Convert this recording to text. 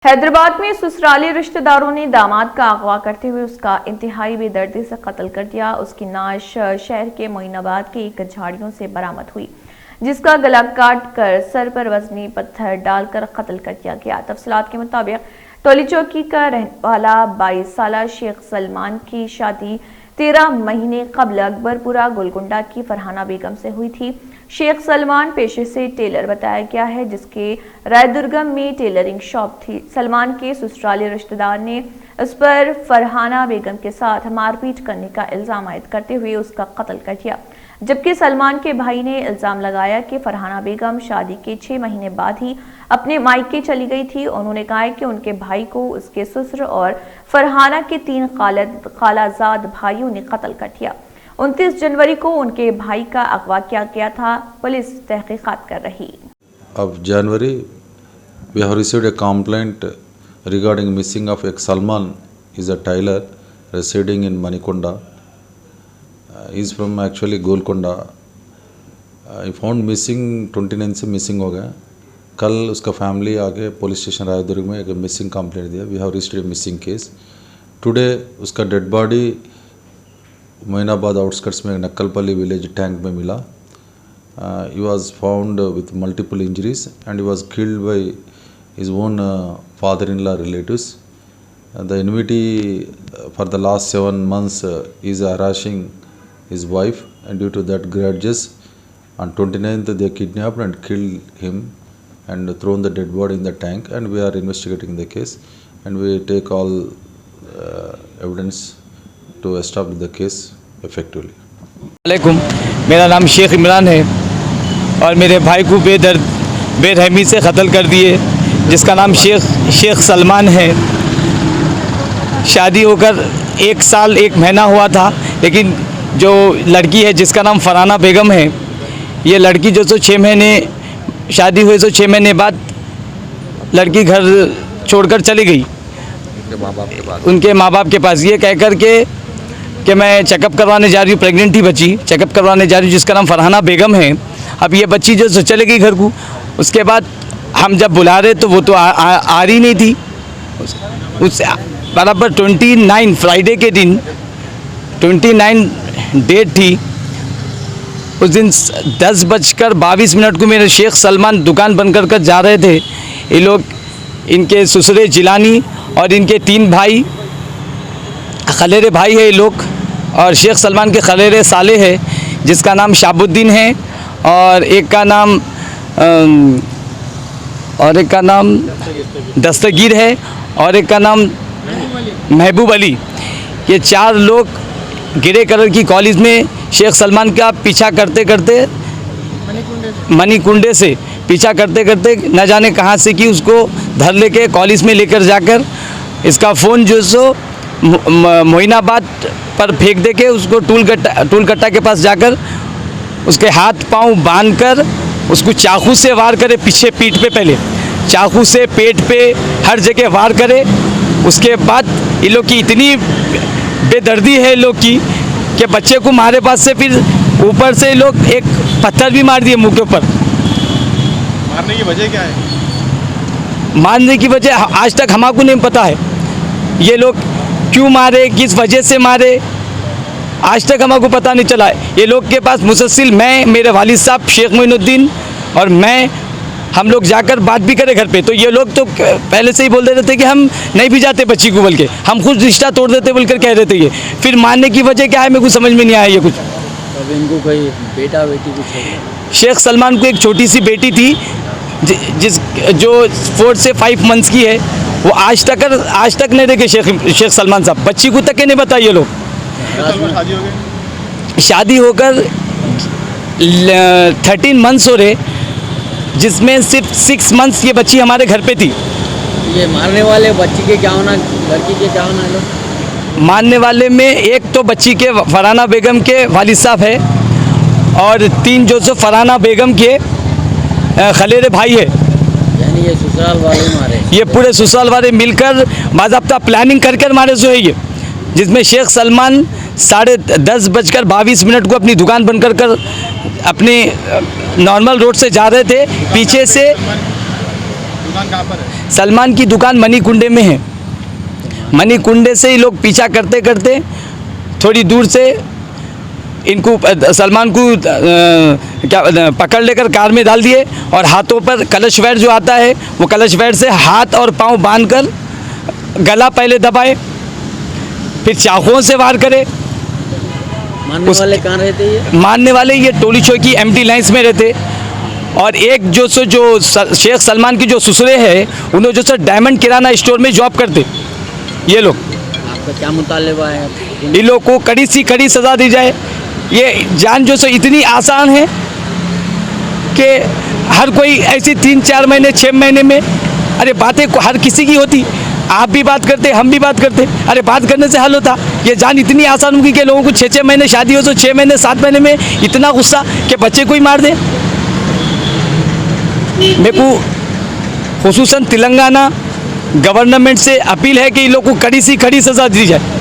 हैदराबाद में ससुराली रिश्तेदारों ने दामाद का अगवा करते हुए उसका इंतहाई बेदर्दी से कत्ल कर दिया। उसकी नाश शहर के मोइनाबाद के एक झाड़ियों से बरामद हुई, जिसका गला काट कर सर पर वजनी पत्थर डालकर कत्ल कर दिया गया। तफसीलात के मुताबिक टोली चौकी का रहने वाला 22 साला शेख सलमान की शादी 13 महीने कबल अकबरपुरा गोलकुंडा की फरहाना बेगम से हुई थी। शेख सलमान पेशे से टेलर बताया गया है, जिसके रायदुर्गम में टेलरिंग शॉप थी। सलमान के ससुराली रिश्तेदार ने इस पर फरहाना बेगम के साथ मारपीट करने का इल्जाम आयद करते हुए उसका कत्ल कर दिया, जबकि सलमान के भाई ने इल्जाम लगाया कि फरहाना बेगम शादी के 6 महीने बाद ही अपने मायके चली गई थी। उन्होंने कहा कि उनके भाई को उसके ससुर और फरहाना के 3 खालाजाद भाइयों ने कत्ल कर दिया। 29 जनवरी को उनके भाई का अगवा किया गया था। पुलिस तहकीकात कर रही। Of January, we have received a complaint regarding missing of ex Salman. Is a tailor residing in Manikonda. He is from actually Golconda. He found missing 29 से मिसिंग हो गया। कल उसका फैमिली आके पुलिस स्टेशन रायदुर्ग में एक मिसिंग कंप्लेंट दिया। We have registered missing case. Today उसका डेड बॉडी मोइनाबाद आउटस्कर्ट्स में नक्कलपल्ली विलेज टैंक में मिला। He was found with multiple injuries and he was killed by his own father-in-law relatives. The enmity for the last 7 months is harassing his wife, and due to that grudges, on 29th they kidnapped and killed him and thrown the dead body in the tank, and we are investigating the case and we take all evidence to establish the case effectively. वालेकुम, मेरा नाम शेख इमरान है और मेरे भाई को बेरहमी से कत्ल कर दिए, जिसका नाम शेख सलमान है। शादी होकर 1 साल 1 महीना हुआ था, लेकिन जो लड़की है जिसका नाम फरहाना बेगम है, ये लड़की जो 6 महीने शादी हुए तो 6 महीने बाद लड़की घर छोड़कर चली गई उनके माँ बाप के पास, ये कह कर के कि मैं चेकअप करवाने जा रही हूँ। प्रेग्नेंट थी बच्ची, चेकअप करवाने जा रही हूँ, जिसका नाम फरहाना बेगम है। अब ये बच्ची जो चले गई घर को, उसके बाद हम जब बुला रहे तो वो तो आ रही नहीं थी। उस बराबर 29 फ्राइडे के दिन 29 डेट थी, उस दिन 10:22 को मेरे शेख सलमान दुकान बंद कर जा रहे थे। ये लोग, इनके ससुरे जिलानी और इनके 3 भाई खलेरे भाई है ये लोग, और शेख सलमान के खलेरे साले है, जिसका नाम शाबुद्दीन है और एक का नाम दस्तगीर है और एक का नाम महबूब अली। ये 4 लोग गिरे कलर की कॉलेज में शेख सलमान का पीछा करते करते मणिकुंडे से पीछा करते करते न जाने कहाँ से कि उसको धर लेके कॉलेज में लेकर जाकर इसका फ़ोन जो सो मोइनाबाद पर फेंक दे के उसको टूल कट्टा के पास जाकर उसके हाथ पांव बांधकर उसको चाकू से वार करे, पीछे पीठ पे, पहले चाकू से पेट पे हर जगह वार करे। उसके बाद ये लोग की इतनी बेदर्दी है लोग की कि बच्चे को मारे पास से फिर ऊपर से लोग एक पत्थर भी मार दिए मुंह के ऊपर। मारने की वजह क्या है? मारने की वजह आज तक हमको नहीं पता है। ये लोग क्यों मारे, किस वजह से मारे, आज तक हमको पता नहीं चला है। ये लोग के पास मुसलसिल मैं, मेरे वालिद साहब शेख मोइनुद्दीन और मैं, हम लोग जाकर बात भी करें घर पे, तो ये लोग तो पहले से ही बोल देते थे कि हम नहीं भी जाते बच्ची को, बल्कि हम खुद रिश्ता तोड़ देते बोलकर कह रहे थे। ये फिर मारने की वजह क्या है मेरे को समझ में नहीं आया ये कुछ। अब इनको कोई बेटा बेटी कुछ है? शेख सलमान को एक छोटी सी बेटी थी जो 4 से 5 मंथ्स की है। वो आज तक नहीं देखे शेख सलमान साहब, बच्ची को तक के नहीं बताया ये लोग। शादी होकर 13 मंथ्स हो रहे, जिसमें सिर्फ 6 मंथ्स ये बच्ची हमारे घर पे थी। ये मारने वाले बच्ची के क्या होना, लड़की के क्या होना लोग? मारने वाले में एक तो बच्ची के फरहाना बेगम के वालिद साहब है और 3 जो सो फरहाना बेगम के खलेरे भाई है। यानी ये ससुराल वाले मारे? ये पूरे ससुराल वाले मिलकर बाज़ाब्ता प्लानिंग कर मारे जो है ये, जिसमें शेख सलमान 10:22 को अपनी दुकान बंद कर अपने नॉर्मल रोड से जा रहे थे। पीछे से दुकान कहाँ पर है? सलमान की दुकान मणिकुंडे में है। मणिकुंडे से ये लोग पीछा करते करते थोड़ी दूर से इनको सलमान को क्या पकड़ लेकर कार में डाल दिए और हाथों पर कलश वैर जो आता है वो कलश वैर से हाथ और पांव बांधकर गला पहले दबाए, फिर चाकुओं से वार करे। मारने वाले कहाँ रहते ये? मारने वाले ये टोली चौकी एमटी लाइन्स में रहते। और एक जो शेख सलमान की जो ससुरे है उन्होंने जो डायमंड किराना स्टोर में जॉब करते। ये लोग, आपका क्या मुतालबा है? इन लोग को कड़ी सी कड़ी सज़ा दी जाए। ये जान जो इतनी आसान है कि हर कोई ऐसी 3-4 महीने 6 महीने में, अरे बातें हर किसी की होती, आप भी बात करते हम भी बात करते, अरे बात करने से हल होता। ये जान इतनी आसान होगी कि लोगों को 6-6 महीने शादी हो तो 6 महीने 7 महीने में इतना गुस्सा कि बच्चे को ही मार दे। मेरे को खुसूसन तेलंगाना गवर्नमेंट से अपील है कि इन लोग को कड़ी सी कड़ी सज़ा दी जाए।